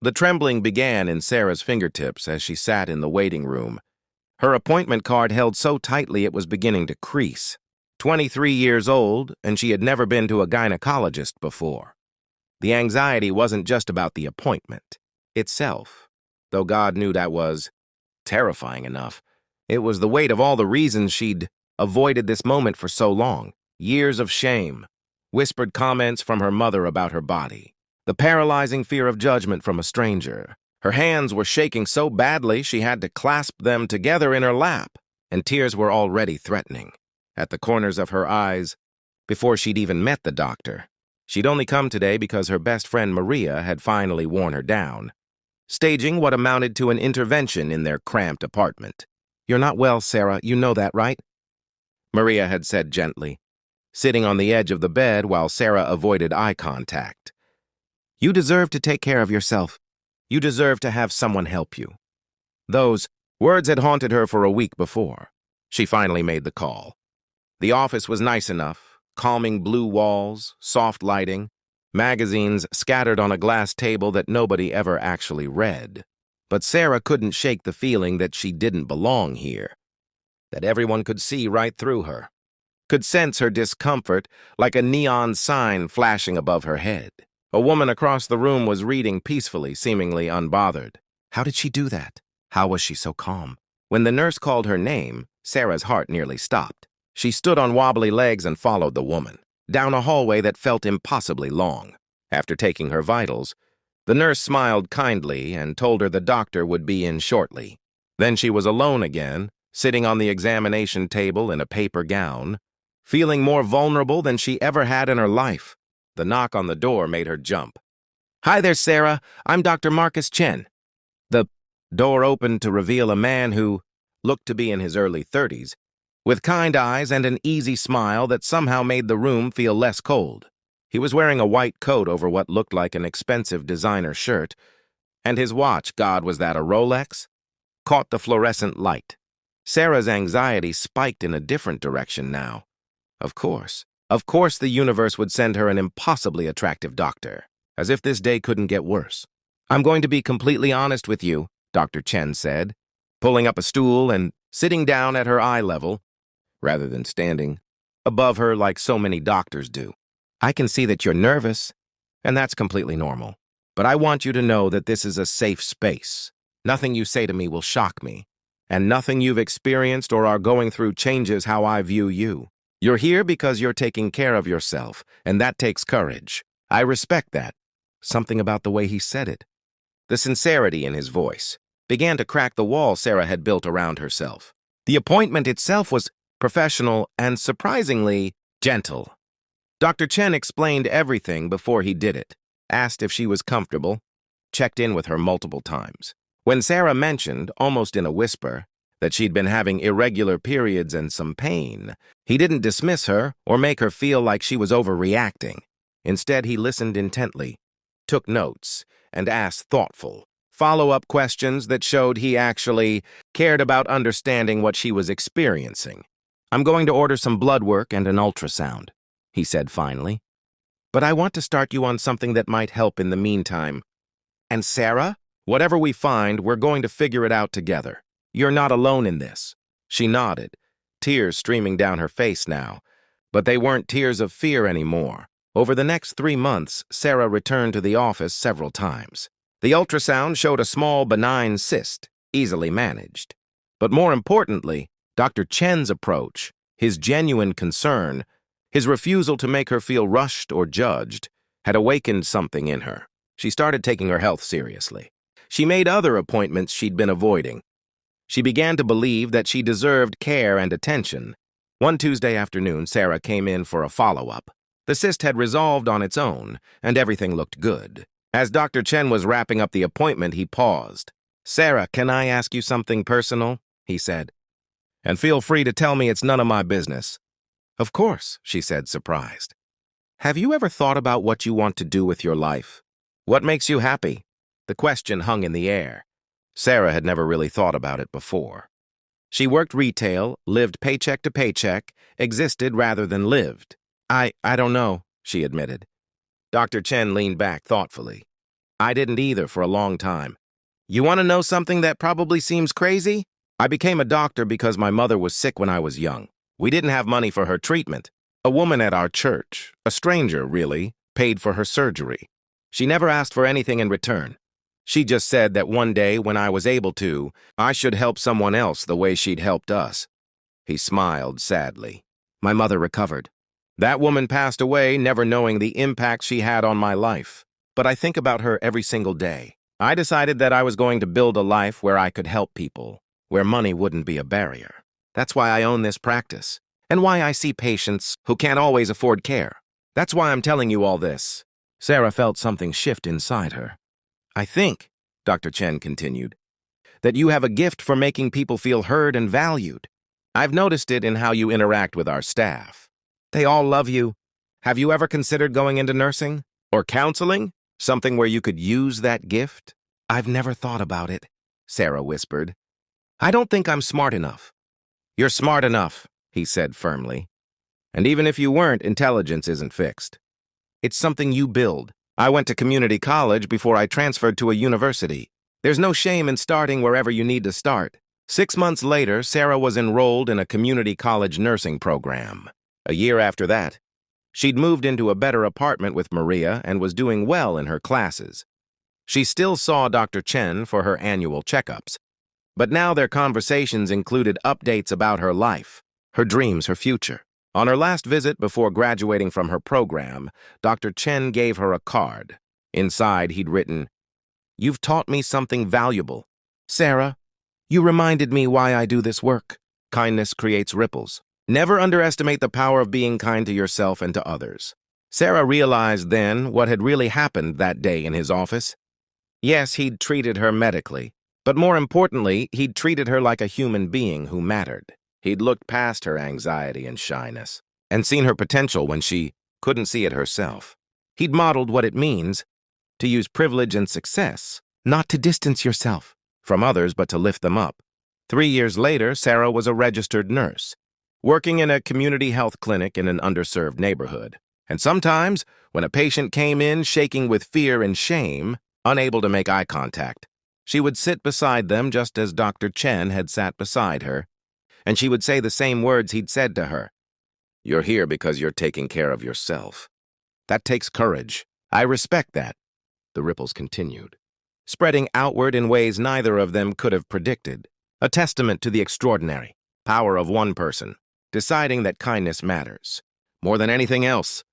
The trembling began in Sarah's fingertips as she sat in the waiting room. Her appointment card held so tightly it was beginning to crease. 23 years old, and she had never been to a gynecologist before. The anxiety wasn't just about the appointment itself, though God knew that was terrifying enough. It was the weight of all the reasons she'd avoided this moment for so long. Years of shame, whispered comments from her mother about her body, the paralyzing fear of judgment from a stranger. Her hands were shaking so badly she had to clasp them together in her lap, and tears were already threatening at the corners of her eyes before she'd even met the doctor. She'd only come today because her best friend Maria had finally worn her down, staging what amounted to an intervention in their cramped apartment. "You're not well, Sarah, you know that, right?" Maria had said gently, sitting on the edge of the bed while Sarah avoided eye contact. "You deserve to take care of yourself. You deserve to have someone help you." Those words had haunted her for a week before. She finally made the call. The office was nice enough, calming blue walls, soft lighting, magazines scattered on a glass table that nobody ever actually read. But Sarah couldn't shake the feeling that she didn't belong here, that everyone could see right through her, could sense her discomfort like a neon sign flashing above her head. A woman across the room was reading peacefully, seemingly unbothered. How did she do that? How was she so calm? When the nurse called her name, Sarah's heart nearly stopped. She stood on wobbly legs and followed the woman, down a hallway that felt impossibly long. After taking her vitals, the nurse smiled kindly and told her the doctor would be in shortly. Then she was alone again, sitting on the examination table in a paper gown, feeling more vulnerable than she ever had in her life. The knock on the door made her jump. "Hi there, Sarah. I'm Dr. Marcus Chen." The door opened to reveal a man who looked to be in his early 30s, with kind eyes and an easy smile that somehow made the room feel less cold. He was wearing a white coat over what looked like an expensive designer shirt, and his watch, God, was that a Rolex? Caught the fluorescent light. Sarah's anxiety spiked in a different direction now. Of course the universe would send her an impossibly attractive doctor, as if this day couldn't get worse. "I'm going to be completely honest with you," Dr. Chen said, pulling up a stool and sitting down at her eye level, rather than standing above her like so many doctors do. "I can see that you're nervous, and that's completely normal. But I want you to know that this is a safe space. Nothing you say to me will shock me, and nothing you've experienced or are going through changes how I view you. You're here because you're taking care of yourself, and that takes courage. I respect that." Something about the way he said it, the sincerity in his voice, began to crack the wall Sarah had built around herself. The appointment itself was professional and surprisingly gentle. Dr. Chen explained everything before he did it, asked if she was comfortable, checked in with her multiple times. When Sarah mentioned, almost in a whisper, that she'd been having irregular periods and some pain, he didn't dismiss her or make her feel like she was overreacting. Instead, he listened intently, took notes, and asked thoughtful, follow-up questions that showed he actually cared about understanding what she was experiencing. "I'm going to order some blood work and an ultrasound," he said finally. "But I want to start you on something that might help in the meantime. And Sarah, whatever we find, we're going to figure it out together. You're not alone in this." She nodded, tears streaming down her face now, but they weren't tears of fear anymore. Over the next 3 months, Sarah returned to the office several times. The ultrasound showed a small, benign cyst, easily managed. But more importantly, Dr. Chen's approach, his genuine concern, his refusal to make her feel rushed or judged, had awakened something in her. She started taking her health seriously. She made other appointments she'd been avoiding. She began to believe that she deserved care and attention. One Tuesday afternoon, Sarah came in for a follow-up. The cyst had resolved on its own, and everything looked good. As Dr. Chen was wrapping up the appointment, he paused. "Sarah, can I ask you something personal?" he said. "And feel free to tell me it's none of my business." "Of course," she said, surprised. "Have you ever thought about what you want to do with your life? What makes you happy?" The question hung in the air. Sarah had never really thought about it before. She worked retail, lived paycheck to paycheck, existed rather than lived. I don't know," she admitted. Dr. Chen leaned back thoughtfully. I didn't either for a long time. You want to know something that probably seems crazy? I became a doctor because my mother was sick when I was young. We didn't have money for her treatment. A woman at our church, a stranger really, paid for her surgery. She never asked for anything in return. She just said that one day when I was able to, I should help someone else the way she'd helped us. He smiled sadly. My mother recovered. That woman passed away never knowing the impact she had on my life. But I think about her every single day. I decided that I was going to build a life where I could help people, where money wouldn't be a barrier. That's why I own this practice, and why I see patients who can't always afford care. That's why I'm telling you all this. Sarah felt something shift inside her. I think, Dr. Chen continued, that you have a gift for making people feel heard and valued. I've noticed it in how you interact with our staff. They all love you. Have you ever considered going into nursing? Or counseling? Something where you could use that gift? I've never thought about it, Sarah whispered. I don't think I'm smart enough. You're smart enough, he said firmly. And even if you weren't, intelligence isn't fixed. It's something you build. I went to community college before I transferred to a university. There's no shame in starting wherever you need to start. 6 months later, Sarah was enrolled in a community college nursing program. A year after that, she'd moved into a better apartment with Maria and was doing well in her classes. She still saw Dr. Chen for her annual checkups, but now their conversations included updates about her life, her dreams, her future. On her last visit before graduating from her program, Dr. Chen gave her a card. Inside, he'd written, "You've taught me something valuable. Sarah, you reminded me why I do this work. Kindness creates ripples. Never underestimate the power of being kind to yourself and to others." Sarah realized then what had really happened that day in his office. Yes, he'd treated her medically, but more importantly, he'd treated her like a human being who mattered. He'd looked past her anxiety and shyness and seen her potential when she couldn't see it herself. He'd modeled what it means to use privilege and success, not to distance yourself from others, but to lift them up. 3 years later, Sarah was a registered nurse, working in a community health clinic in an underserved neighborhood. And sometimes, when a patient came in shaking with fear and shame, unable to make eye contact, she would sit beside them just as Dr. Chen had sat beside her, and she would say the same words he'd said to her. "You're here because you're taking care of yourself. That takes courage. I respect that." The ripples continued, spreading outward in ways neither of them could have predicted, a testament to the extraordinary power of one person, deciding that kindness matters more than anything else.